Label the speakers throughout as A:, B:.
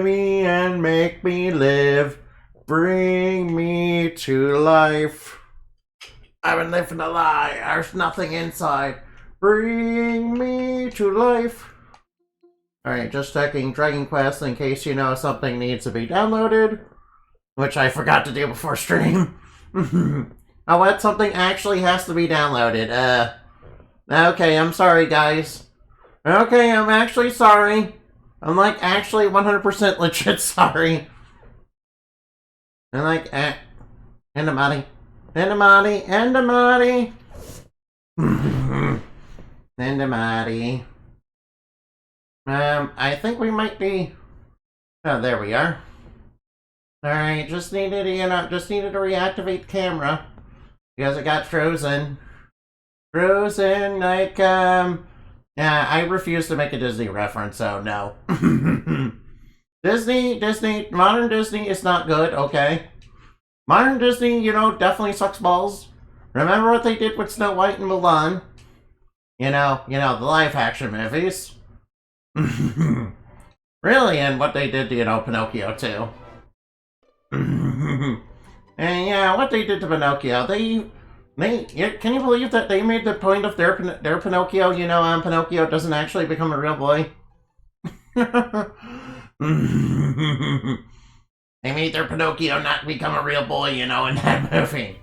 A: me and make me live. Bring me to life. I've been living a lie. There's nothing inside. Bring me to life. Alright, just checking Dragon Quest in case you know something needs to be downloaded. Which I forgot to do before stream. Oh, what? Something actually has to be downloaded. Okay, I'm sorry, guys. Okay, I'm actually sorry. I'm like actually 100% legit sorry. I'm like, Endamati. Endamati. Endamati. Endamati. I think we might be... Oh, there we are. Alright, just needed to reactivate the camera. Because it got frozen. Frozen, like, yeah, I refuse to make a Disney reference, so no. Modern Disney is not good, okay? Modern Disney, definitely sucks balls. Remember what they did with Snow White and Mulan? The live action movies. Really, and what they did to, Pinocchio, too. And yeah, what they did to Pinocchio, can you believe that they made the point of their Pinocchio, Pinocchio doesn't actually become a real boy? They made their Pinocchio not become a real boy, in that movie.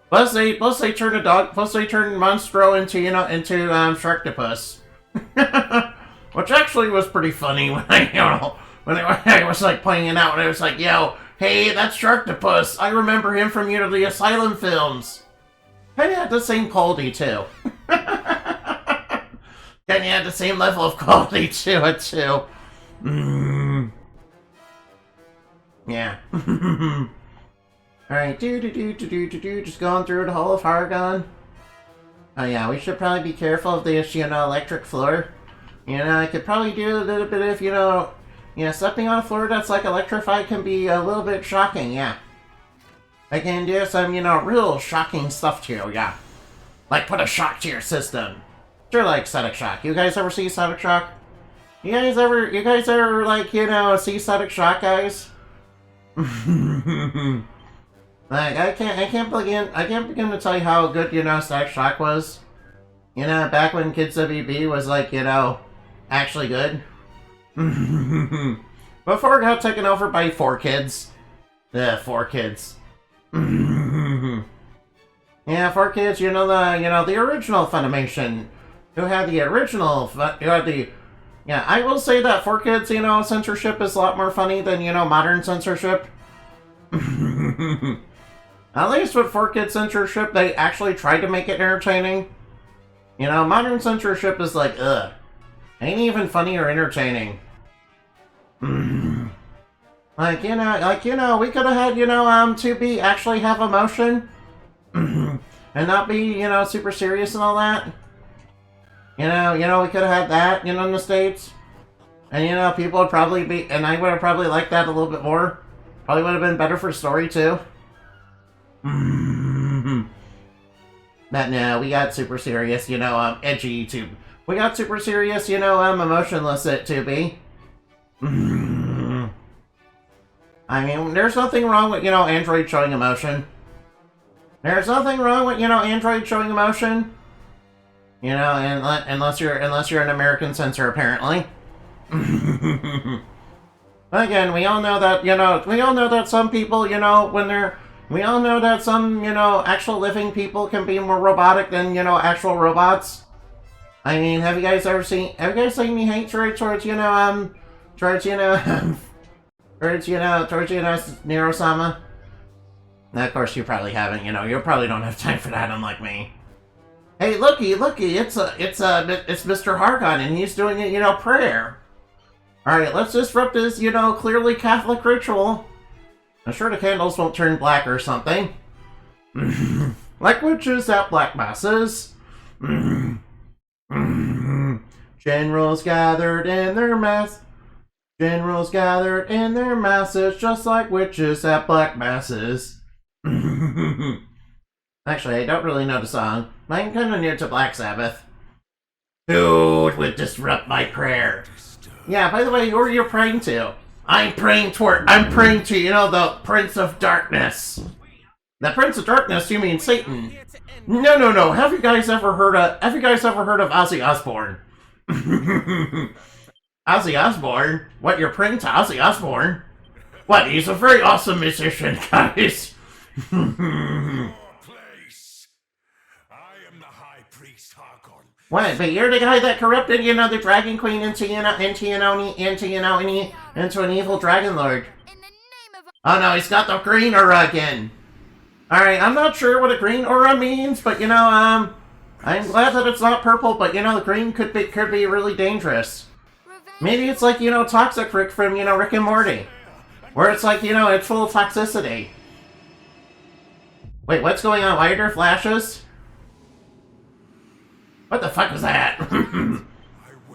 A: Plus they turned Monstro into Sharktopus. Which actually was pretty funny when I was like playing it out and I was like, yo, hey, that's Sharktopus. I remember him from the Asylum films. Kinda had the same quality too. Kinda had the same level of quality to it too. Yeah. Alright, just going through the Hall of Hargon. Oh yeah, we should probably be careful of this, electric floor. I could probably do a little bit of, stepping on a floor that's like electrified can be a little bit shocking, yeah. I can do some, real shocking stuff to you, yeah. Like put a shock to your system. Sure, like Static Shock. You guys ever see Static Shock? You guys ever like, see Static Shock, guys? Like, I can't begin to tell you how good, Static Shock was. Back when Kids WB was like, actually good. Before it got taken over by 4Kids. Yeah, 4Kids. Yeah, 4Kids, the original Funimation. Who had the original, yeah, I will say that 4Kids, censorship is a lot more funny than, modern censorship. At least with 4Kids censorship, they actually tried to make it entertaining. Modern censorship is like, ugh. Ain't even funny or entertaining. Like, we could have had, 2B actually have emotion. And not be, super serious and all that. We could have had that, in the States. And, people would probably be, and I would have probably liked that a little bit more. Probably would have been better for story, too. But no, we got super serious, edgy YouTube. We got super serious, emotionless at 2B. I mean, there's nothing wrong with, Android showing emotion. There's nothing wrong with, Android showing emotion. Unless you're an American censor, apparently. Again, we all know that, some people, we all know that some, actual living people can be more robotic than, actual robots. I mean, have you guys seen any hatred towards, Nero-sama? Now, of course, you probably haven't, you probably don't have time for that, unlike me. Hey, looky, it's Mr. Hargon, and he's doing a, prayer. Alright, let's disrupt this, clearly Catholic ritual. I'm sure the candles won't turn black or something. Like witches at black masses. Generals gathered in their masses, just like witches at black masses. Actually, I don't really know the song. I'm kind of new to Black Sabbath. Who would disrupt my prayer? Yeah, by the way, who are you praying to? I'm praying to, you know, the Prince of Darkness. The Prince of Darkness, you mean Satan? No. Have you guys ever heard of Ozzy Osbourne? Ozzy Osbourne? What, you're praying to Ozzy Osbourne? What, he's a very awesome musician, guys. What, but you're the guy that corrupted, you know, the Dragon Queen into an evil Dragon Lord. Oh no, he's got the green aura again. Alright, I'm not sure what a green aura means, but you know, I'm glad that it's not purple, but you know, the green could be really dangerous. Maybe it's like, you know, Toxic Rick from, you know, Rick and Morty. Where it's like, you know, it's full of toxicity. Wait, what's going on? Why are there flashes? What the fuck is that?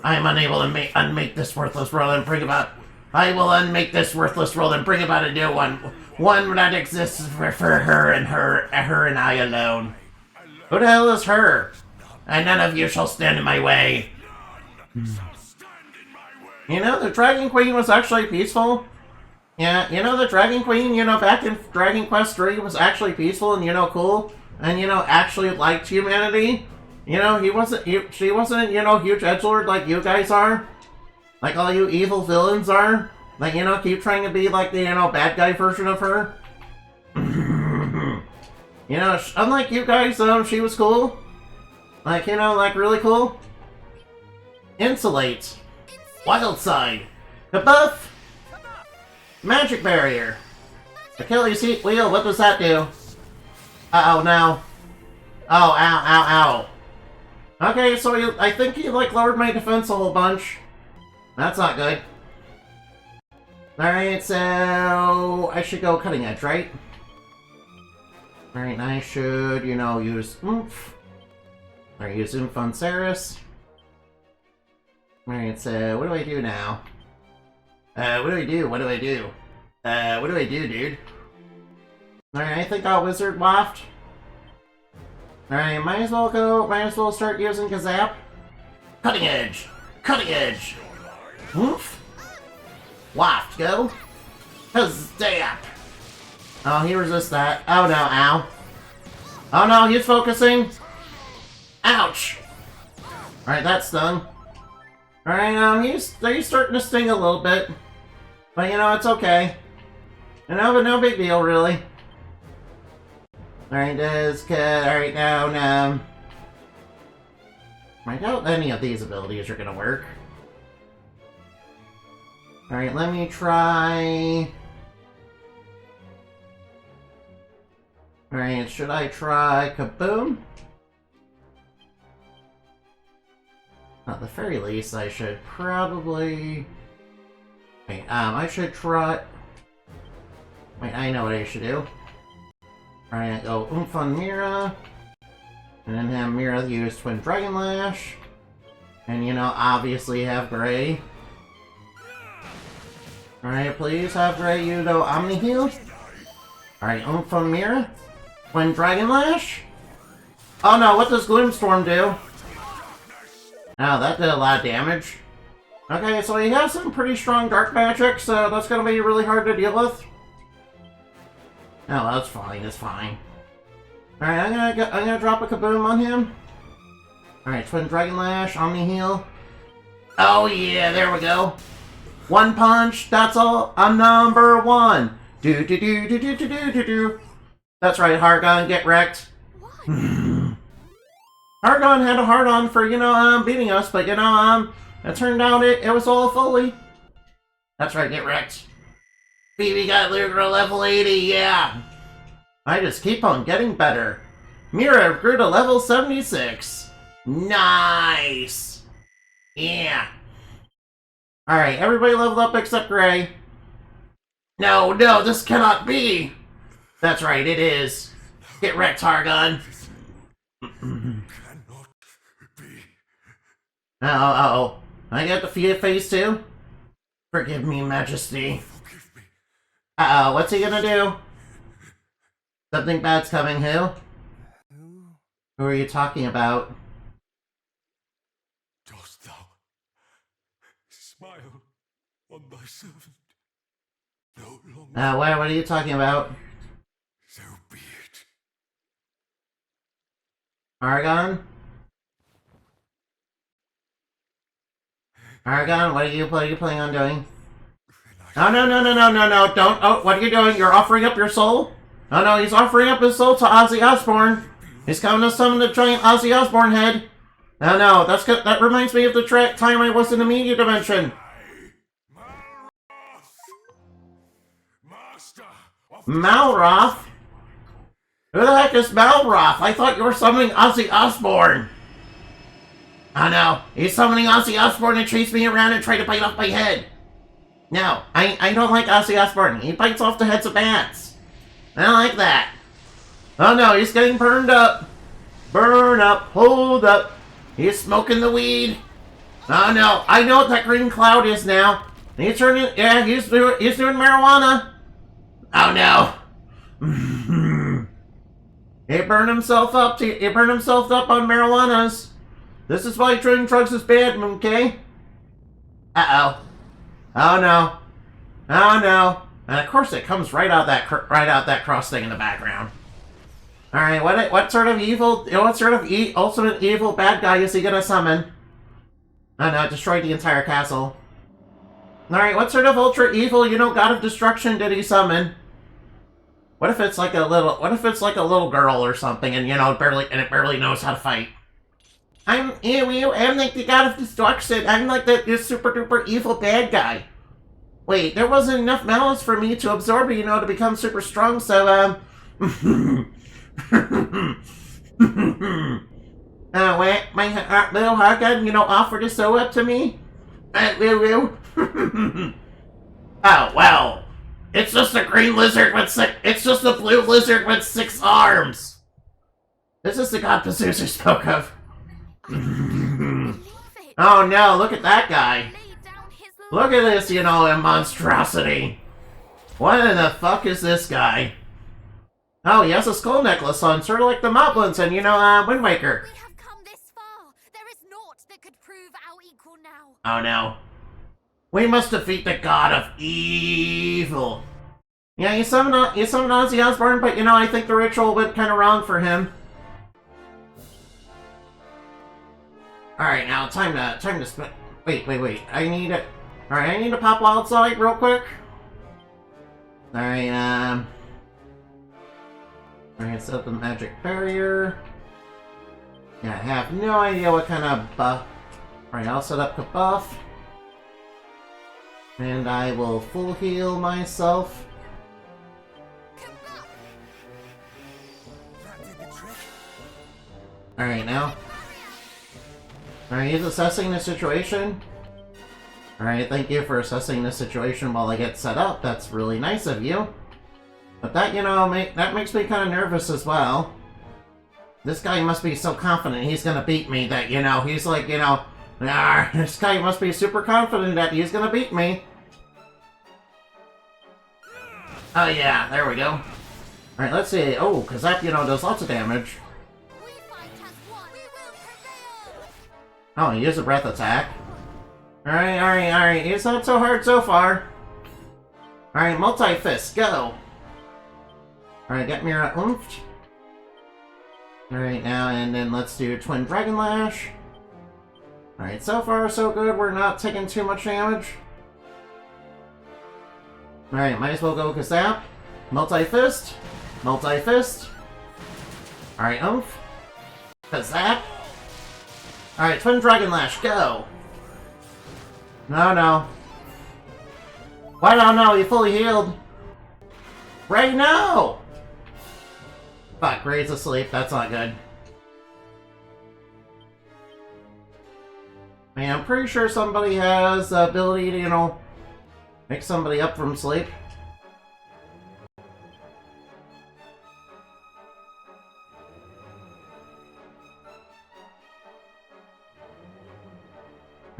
A: I am unable to unmake this worthless world and bring about... I will unmake this worthless world and bring about a new one. One that exists for her and I alone. Who the hell is her? And none of you shall stand in my way. You know, the Dragon Queen was actually peaceful. Yeah, you know, the Dragon Queen, you know, back in Dragon Quest 3 was actually peaceful and, you know, cool. And, you know, actually liked humanity. You know, she wasn't, you know, huge edgelord like you guys are. Like all you evil villains are. Like, you know, keep trying to be like the, you know, bad guy version of her. You know, unlike you guys, she was cool. Like, you know, like really cool. Insulate. Wild Side. Kabuff. Magic Barrier. Achilles Heat Wheel, what does that do? Uh-oh, no. Oh, ow. Okay, so I think he, like, lowered my defense a whole bunch. That's not good. Alright, so... I should go Cutting Edge, right? Alright, I should, you know, use Oomph. Alright, use Oomph on Ceres. Alright, so what do I do now? What do I do, dude? Alright, I think I'll Wizard Waft. Alright, might as well start using Gazap. Cutting Edge! Oomph! Waft, go! Kazap! Oh, he resists that. Oh no, ow. Oh no, he's focusing! Ouch! Alright, that stung. Alright, he's starting to sting a little bit. But you know, it's okay. But no big deal, really. Alright, alright, now, I doubt any of these abilities are gonna work. Alright, let me try... Alright, should I try Kaboom? At the very least, I should probably... Wait, I should try... Wait, I know what I should do. Alright, go Oomph on Mira. And then have Mira use Twin Dragon Lash. And, you know, obviously have Gray. Alright, please have Gray use Omni Heal. Alright, Oomph on Mira. Twin Dragon Lash. Oh no, what does Gloomstorm do? Oh, that did a lot of damage. Okay, so he has some pretty strong dark magic, so that's gonna be really hard to deal with. Oh, that's fine, it's fine. Alright, I'm gonna drop a Kaboom on him. Alright, Twin Dragon Lash, Omni Heal. Oh yeah, there we go. One punch, that's all. I'm number one. Do. That's right, Hargon, get wrecked. Hargon had a hard-on for, you know, beating us, but, you know, it turned out it was all fully. That's right, get wrecked. BB got Luger level 80, yeah. I just keep on getting better. Mira grew to level 76. Nice. Yeah. Alright, everybody leveled up except Gray. No, this cannot be. That's right, it is. Get wrecked, Hargon. Uh-oh. I got the phase too? Forgive me, Majesty. Uh-oh, what's he gonna do? Something bad's coming, who? Who are you talking about?
B: Dost thou smile on thy servant?
A: What are you talking about?
B: So be it.
A: Hargon? Hargon, what are you planning on doing? No, don't. Oh, what are you doing? You're offering up your soul? Oh no, he's offering up his soul to Ozzy Osbourne. He's coming to summon the giant Ozzy Osbourne head. Oh no, that reminds me of the time I was in the media dimension. Malroth? Who the heck is Malroth? I thought you were summoning Ozzy Osbourne. Oh no, he's summoning Ozzy Osbourne to chase me around and try to bite off my head. No, I don't like Ozzy Osbourne. He bites off the heads of bats. I don't like that. Oh no, he's getting burned up. Burn up, hold up. He's smoking the weed. Oh no, I know what that green cloud is now. He's doing marijuana. Oh no. He burned himself up on marijuanas. This is why doing drugs is bad, okay? Uh-oh. Oh no. Oh no. And of course it comes right out that cross thing in the background. All right, what sort of ultimate evil bad guy is he gonna summon? Oh no, it destroyed the entire castle. All right, what sort of ultra evil, god of destruction did he summon? What if it's like a little girl or something, and it barely knows how to fight? I'm like the god of destruction. I'm like this super duper evil bad guy. Wait, there wasn't enough malice for me to absorb it, to become super strong, so, what? My little Hargon, offered to sew up to me? Oh, well. It's just a green lizard it's just a blue lizard with 6 arms. This is the god Pazuzu spoke of. Oh no, look at that guy. Look at this, monstrosity. What in the fuck is this guy? Oh, he has a skull necklace on, sort of like the Moblins and, Wind Waker.
C: We have come this far. There is naught that could prove our equal now.
A: Oh no. We must defeat the god of evil. Yeah, you summoned Ozzy Osbourne, but I think the ritual went kind of wrong for him. Alright, now time to spend. Wait. I need to pop outside real quick. Alright, set up the magic barrier. Yeah, I have no idea what kind of buff. Alright, I'll set up a buff. And I will full heal myself. Alright, now. Alright, he's assessing the situation. Alright, thank you for assessing the situation while I get set up. That's really nice of you. But that, that makes me kind of nervous as well. This guy must be so confident he's gonna beat me that, he's like, this guy must be super confident that he's gonna beat me. Oh yeah, there we go. Alright, let's see. Oh, because that, does lots of damage. Oh, he used a breath attack. Alright. It's not so hard so far. Alright, multi-fist, go! Alright, get Mira oomphed. Alright, now, and then let's do Twin Dragon Lash. Alright, so far so good. We're not taking too much damage. Alright, might as well go Kazap. Multi-fist. Multi-fist. Alright, oomph. Kazap. Alright, Twin Dragon Lash, go! No. What? Oh no, you fully healed. Ray, no! Fuck, Ray's asleep. That's not good. I mean, I'm pretty sure somebody has the ability to, make somebody up from sleep.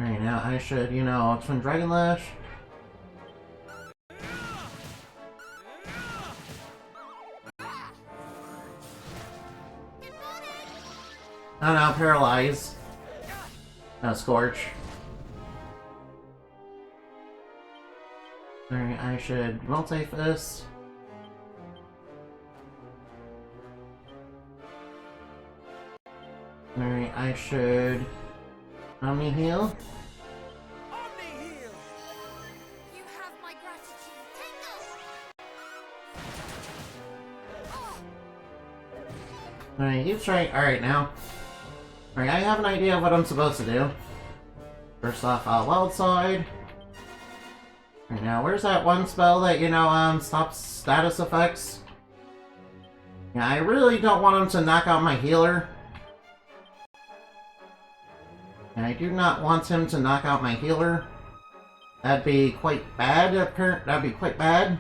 A: Alright, now I should, Twin Dragon Lash. Oh no, Paralyze. No, Scorch. Alright, I I should multi-fist. Alright, I should Omni-heal.
B: Omni-heal!
C: You have my gratitude. Tingle! Oh,
A: Alright, he's trying. Alright, now. Alright, I have an idea of what I'm supposed to do. First off, wild side. Alright, now, where's that one spell that, stops status effects? Yeah, I really don't want him to knock out my healer. And I do not want him to knock out my healer. That'd be quite bad. That'd be quite bad.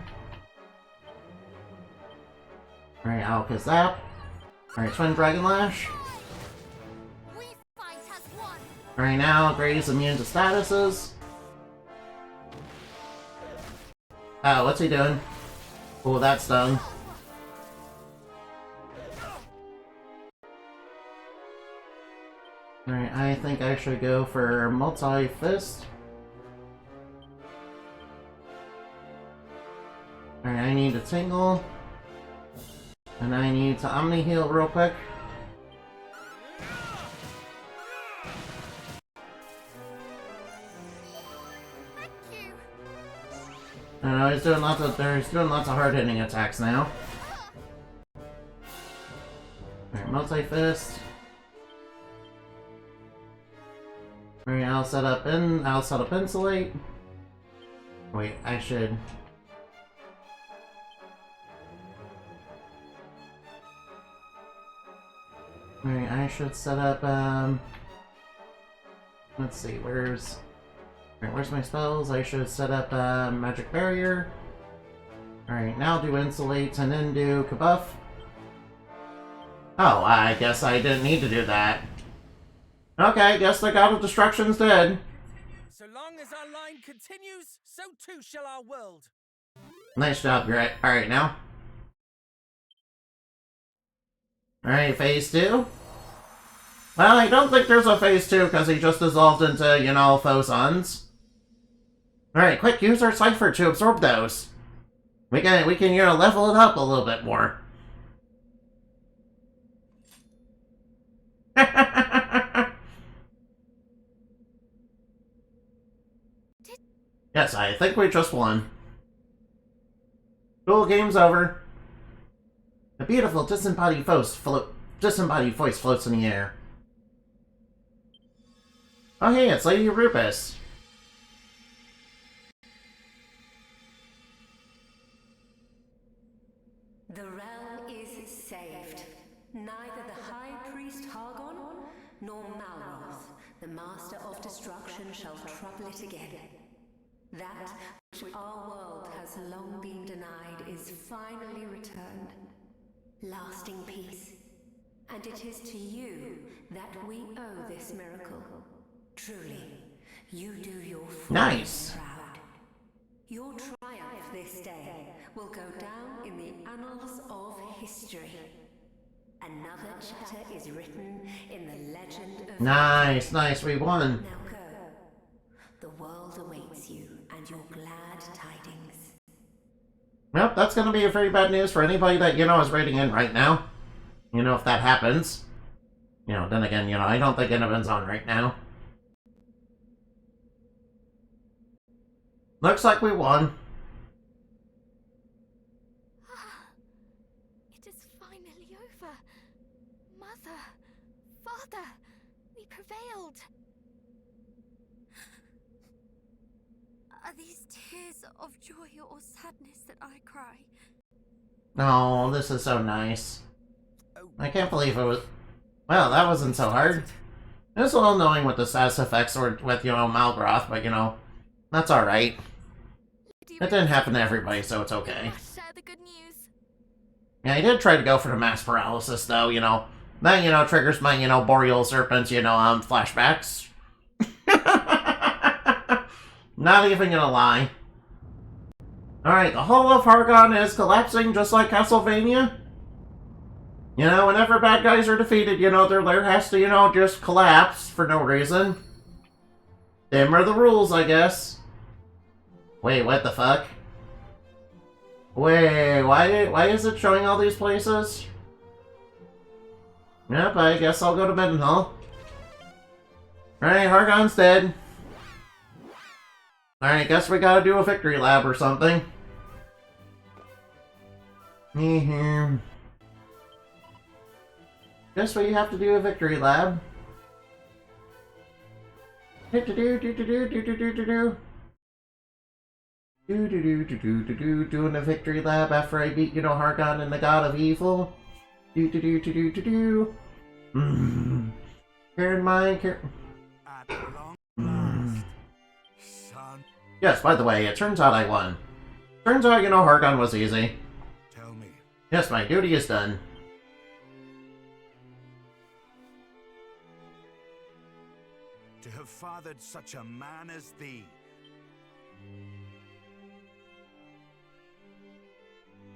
A: Alright, Alka Zap. Alright, Twin Dragon Lash.
C: we fight as one.
A: Alright, now Grady's immune to statuses. Oh, what's he doing? Oh, that's done. Alright, I think I should go for multi-fist. Alright, I need to tingle. And I need to Omni-heal real quick.
C: Thank you.
A: He's doing lots of hard-hitting attacks now. Alright, multi-fist. Alright, I'll set up insulate. Wait, I should. Alright, I should set up, let's see, where's my spells? I should set up, Magic Barrier. Alright, now do Insulate and then do Kabuff. Oh, I guess I didn't need to do that. Okay, guess the God of Destruction's dead.
B: So long as our line continues, so too shall our world.
A: Nice job, Grit. Alright, now. Alright, phase 2. Well, I don't think there's a phase 2 because he just dissolved into, Phosons. Alright, quick, use our Cypher to absorb those. We can, level it up a little bit more. Yes, I think we just won. Cool, game's over. A beautiful disembodied voice floats in the air. Oh hey, it's Lady Rupus.
D: The realm is saved. Neither the High Priest Hargon nor Malroth, the Master of Destruction, shall trouble it again. That which our world has long been denied is finally returned. Lasting peace. And it is to you that we owe this miracle. Truly, you do your
A: Nice.
D: proud. Your triumph this day will go down in the annals of history. Another chapter is written in the legend of...
A: Nice, we won.
D: Now go. The world awaits you and your glad tidings.
A: Well, that's gonna be a very bad news for anybody that, is raiding in right now. If that happens. Then again, I don't think anyone's on right now. Looks like we won.
C: It is finally over. Mother, Father, we prevailed. Are these tears of joy or sadness that I cry?
A: Oh, this is so nice. I can't believe it was... Well, that wasn't so hard. It was a little annoying with the status effects or with, Malgroth, but, that's alright. It didn't happen to everybody, so it's okay.
C: Share the good news.
A: Yeah, I did try to go for the mass paralysis, though, That, triggers my, boreal serpent, flashbacks. Not even gonna lie. Alright, the whole of Hargon is collapsing just like Castlevania. Whenever bad guys are defeated, their lair has to, just collapse for no reason. Them are the rules, I guess. Wait, what the fuck? Wait, why is it showing all these places? Yep, I guess I'll go to Mendenhall. Alright, Hargon's dead. Alright, guess we gotta do a victory lab or something. Guess we have to do a victory lab. Doing a victory lab after I beat, Hargon and the God of Evil. Bear in mind,
B: At long last, son.
A: Yes, by the way, it turns out I won. Turns out, Hargon was easy.
B: Tell me,
A: Yes, my duty is done.
B: to have fathered such a man as thee.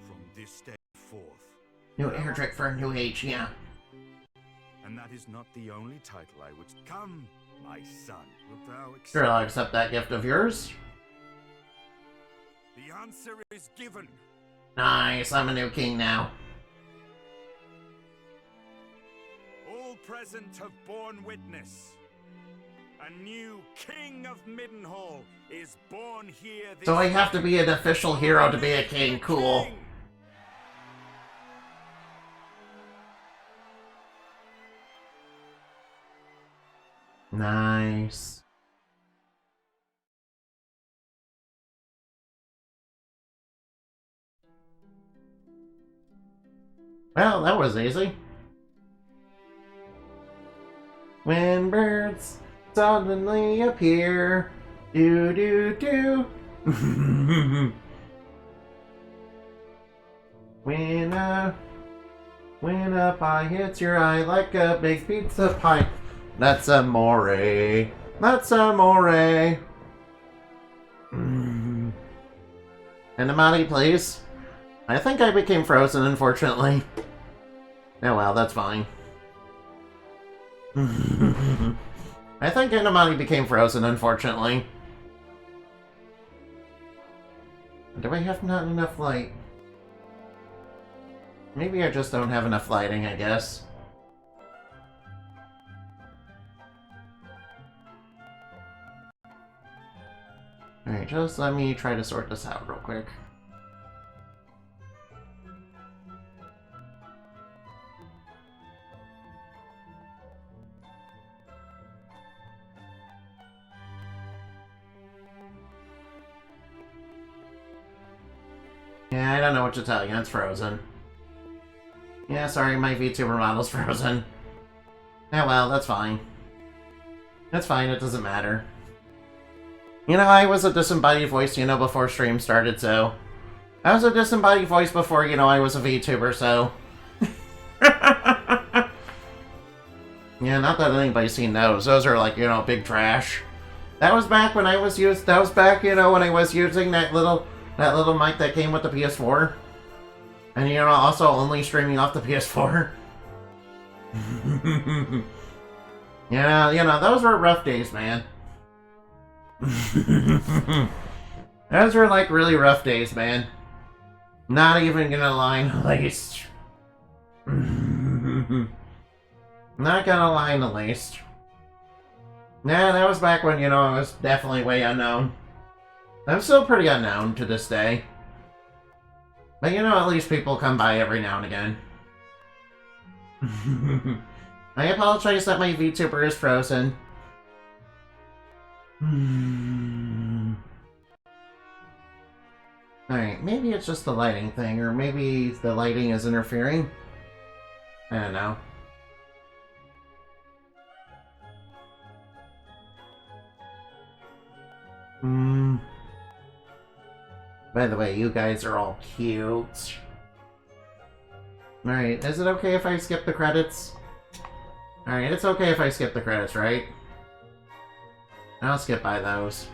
B: From this day forth.
A: New air trick for a new age, yeah.
B: And that is not the only title I would... Come, my son, wilt thou accept?
A: Sure, I'll accept that gift of yours.
B: The answer is given.
A: Nice, I'm a new king now.
B: All present have borne witness. A new king of Middenhall is born here this
A: So I have to be an official hero to be a king, cool.
B: King.
A: Nice. Well, that was easy. When birds suddenly appear, do do do. when a pie hits your eye like a big pizza pie. That's amore. That's amore. Animati, please. I think I became frozen, unfortunately. Oh well, that's fine. I think Animati became frozen, unfortunately. Do I have not enough light? Maybe I just don't have enough lighting, I guess. Alright, just let me try to sort this out real quick. Yeah, I don't know what to tell you, it's frozen. Yeah, sorry, my VTuber model's frozen. Yeah, well, that's fine. That's fine, it doesn't matter. I was a disembodied voice, before stream started, so... I was a disembodied voice before, I was a VTuber, so... Yeah, not that anybody's seen those. Those are like, big trash. That was back when I was when I was using that little mic that came with the PS4. And, also only streaming off the PS4. Yeah, those were rough days, man. Those were, like, really rough days, man. Not even gonna lie in the least. Not gonna lie in the least. Nah, that was back when, I was definitely way unknown. I'm still pretty unknown to this day. But, at least people come by every now and again. I apologize that my VTuber is frozen. Alright, maybe it's just the lighting thing, or maybe the lighting is interfering. I don't know. By the way, you guys are all cute. Alright, is it okay if I skip the credits? Alright, it's okay if I skip the credits, right? I'll skip by those.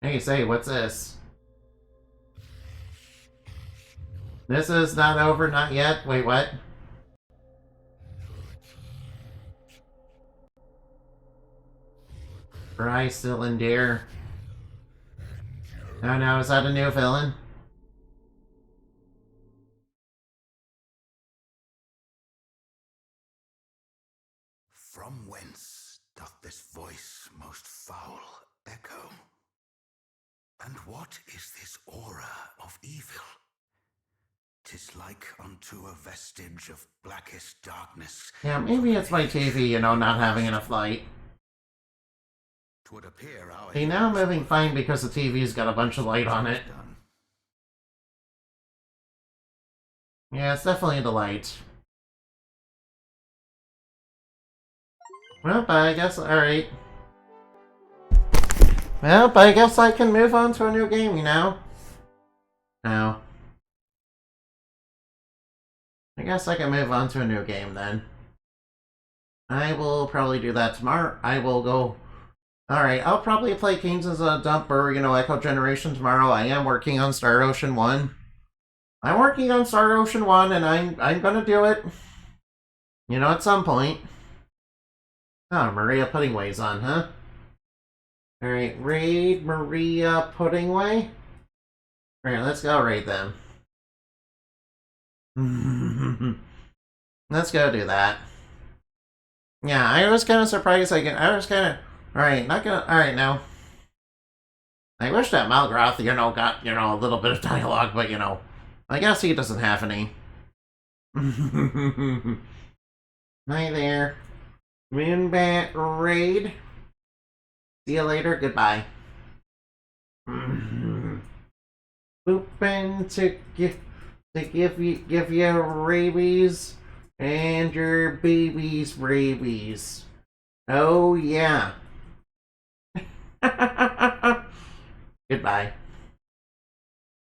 A: Hey, say, what's this? This is not over, not yet? Wait, what? For I still endure. Oh no, is that a new villain?
B: From whence doth this voice most foul echo? And what is this aura of evil? 'Tis like unto a vestige of blackest darkness.
A: Yeah, maybe it's my TV, you know, not having enough light.
B: 'Twould appear our
A: See, now I'm moving fine because the TV's got a bunch of light on it.
B: done.
A: Yeah, it's definitely the light. Well, I guess, alright. Well, I guess I can move on to a new game, you know? No. I guess I can move on to a new game then. I will probably do that tomorrow. I will go... Alright, I'll probably play Kings as a Dumper, you know, Echo Generation tomorrow. I am working on Star Ocean 1. I'm working on Star Ocean 1, and I'm gonna do it. You know, at some point. Oh, Maria Puddingway's on, huh? Alright, raid Maria Puddingway. Alright, let's go raid them. Let's go do that. Yeah, I was kind of surprised I was kind of... Alright, not gonna... Alright, now. I wish that Malgroth, you know, got, you know, a little bit of dialogue, but, you know, I guess he doesn't have any. Hi there. Moonbat raid. See you later. Goodbye. Pooping to give you rabies and your baby's rabies. Oh yeah. Goodbye.